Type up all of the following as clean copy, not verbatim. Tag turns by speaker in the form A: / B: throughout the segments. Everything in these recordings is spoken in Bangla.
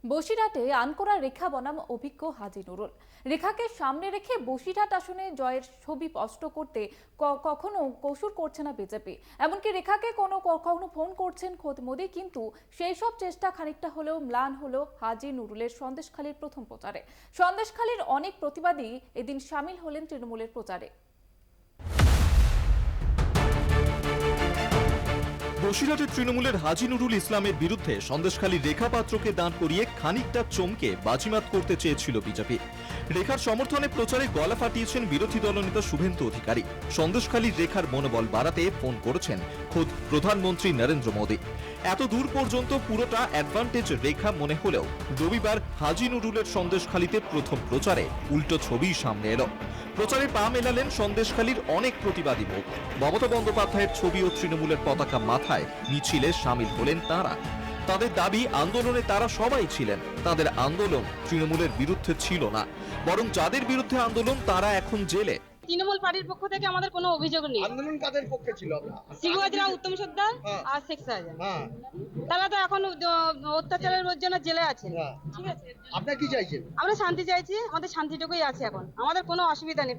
A: বসিরহাটে আনকোরা রেখা বনাম অভিজ্ঞ হাজী নুরুল। রেখাকে সামনে রেখে বসিরহাট আসনে জয়ের ছবি স্পষ্ট করতে কখনো কসুর করছে না বিজেপি। এমনকি রেখাকে কখনো ফোন করছেন খোদ মোদি, কিন্তু সেই সব চেষ্টা খানিকটা হলেও ম্লান হলো হাজী নুরুলের সন্দেশখালীর প্রথম প্রচারে। সন্দেশখালীর অনেক প্রতিবাদী এদিন সামিল হলেন তৃণমূলের প্রচারে।
B: বসিরহাটের তৃণমূলের হাজী নুরুল ইসলামের বিরুদ্ধে সন্দেশখালীর রেখা পাত্রকে দাঁড় করিয়ে খানিকটা চমকে বাজিমাত করতে চেয়েছিল বিজেপি। রেখার সমর্থনে প্রচারে গলা ফাটিয়েছেন বিরোধী দলনেতা শুভেন্দু অধিকারী। সন্দেশখালীর রেখার মনোবল বাড়াতে ফোন করেছেন খোদ প্রধানমন্ত্রী নরেন্দ্র মোদী। এত দূর পর্যন্ত পুরোটা অ্যাডভান্টেজ রেখা মনে হলেও রবিবার হাজী নুরুলের সন্দেশখালীতে প্রথম প্রচারে উল্টো ছবি সামনে এলো। প্রচারে পা মেলালেন সন্দেশখালীর অনেক প্রতিবাদী মুখ। মমতা বন্দ্যোপাধ্যায়ের ছবি ও তৃণমূলের পতাকা মাথায় মিছিলে সামিল হলেন তারা। তাদের দাবি, আন্দোলনে তারা সবাই ছিলেন, তাদের আন্দোলন তৃণমূলের বিরুদ্ধে ছিল না, বরং যাদের বিরুদ্ধে আন্দোলন তারা এখন জেলে।
C: তৃণমূল পার্টির পক্ষ থেকে আমাদের কোনো অভিযোগ নেই।
D: আন্দোলন কাদের পক্ষে ছিল?
C: শিবুয়াজরা, উত্তম সর্দার আর শেখ শাহজাহান। তারা তো এখন অত্যাচারের জন্য জেলে আছে। ঠিক আছে,
D: আপনারা কি চাইছেন?
C: আমরা শান্তি চাইছি, আমাদের শান্তিটুকুই আছে এখন, আমাদের কোনো অসুবিধা নেই।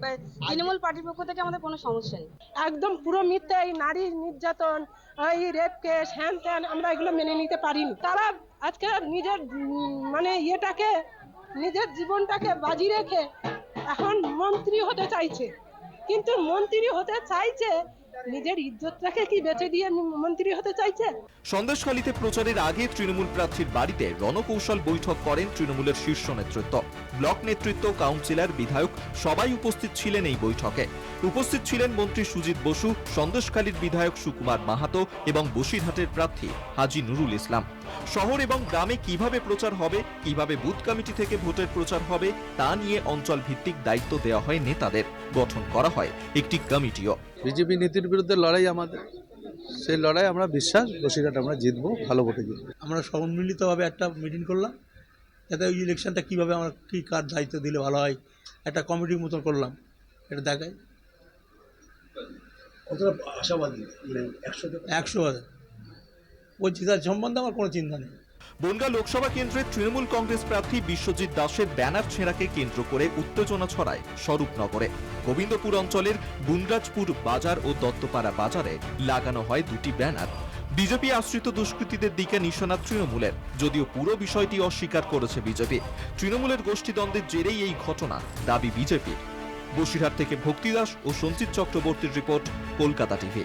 C: তৃণমূল পার্টির পক্ষ থেকে আমাদের কোনো সমস্যা নেই।
E: একদম পুরো মিথ্যে, এই নারীর নির্যাতন, এই রেপ কেস, হ্যান ত্যান, আমরা এগুলো মেনে নিতে পারিনি। তারা আজকে নিজের ইয়েটাকে, নিজের জীবনটাকে বাজি রেখে এখন মন্ত্রী হতে চাইছে, কিন্তু মন্ত্রী হতে চাইছে নিজের ইজ্জতটাকে কি বেচে দিয়ে মন্ত্রী হতে চাইছে।
B: সন্দেশখালীতে প্রচারের আগে তৃণমূল প্রার্থীর বাড়িতে রণকৌশল বৈঠক করেন তৃণমূলের শীর্ষ নেতৃত্ব। ব্লক নেতৃত্ব, কাউন্সিলর, বিধায়ক সবাই উপস্থিত ছিলেন এই বৈঠকে। উপস্থিত ছিলেন মন্ত্রী সুজিত বসু, সন্দেশখালীর বিধায়ক সুকুমার মাহাতো এবং বসিরহাটের প্রার্থী হাজী নুরুল ইসলাম। শহর এবং গ্রামে কিভাবে প্রচার হবে, কিভাবে বুথ কমিটি থেকে ভোটের প্রচার হবে তা নিয়ে অঞ্চল ভিত্তিক দায়িত্ব দেওয়া হয় নেতাদের। গঠন করা হয় একটি কমিটিও।
F: বিজেপি নীতির বিরুদ্ধে লড়াই আমাদের, সেই লড়াই আমরা বিশ্বাস বসিরহাট আমরা জিতবো, ভালো ভোটে জিতবো।
G: আমরা সম্মিলিতভাবে একটা মিটিং করলাম, যাতে ওই ইলেকশনটা কীভাবে আমরা কী কার দায়িত্ব দিলে ভালো হয় একটা কমিটির মতো করলাম, এটা দেখায়।
D: কতটা আশাবাদী?
G: 100 ওই জেতার সম্বন্ধে আমার কোনো চিন্তা নেই।
B: বনগাঁ লোকসভা কেন্দ্রের তৃণমূল কংগ্রেস প্রার্থী বিশ্বজিৎ দাসের ব্যানার ছেঁড়াকে কেন্দ্র করে উত্তেজনা ছড়ায় স্বরূপনগরে। গোবিন্দপুর অঞ্চলের বুনরাজপুর বাজার ও দত্তপাড়া বাজারে লাগানো হয় দুটি ব্যানার। বিজেপি আশ্রিত দুষ্কৃতীদের দিকে নিশানা তৃণমূলের, যদিও পুরো বিষয়টি অস্বীকার করেছে বিজেপি। তৃণমূলের গোষ্ঠীদ্বন্দ্বের জেরেই এই ঘটনা, দাবি বিজেপির। বসিরহাট থেকে ভক্তি দাস ও সঞ্চিত চক্রবর্তীর রিপোর্ট, কলকাতা টিভি।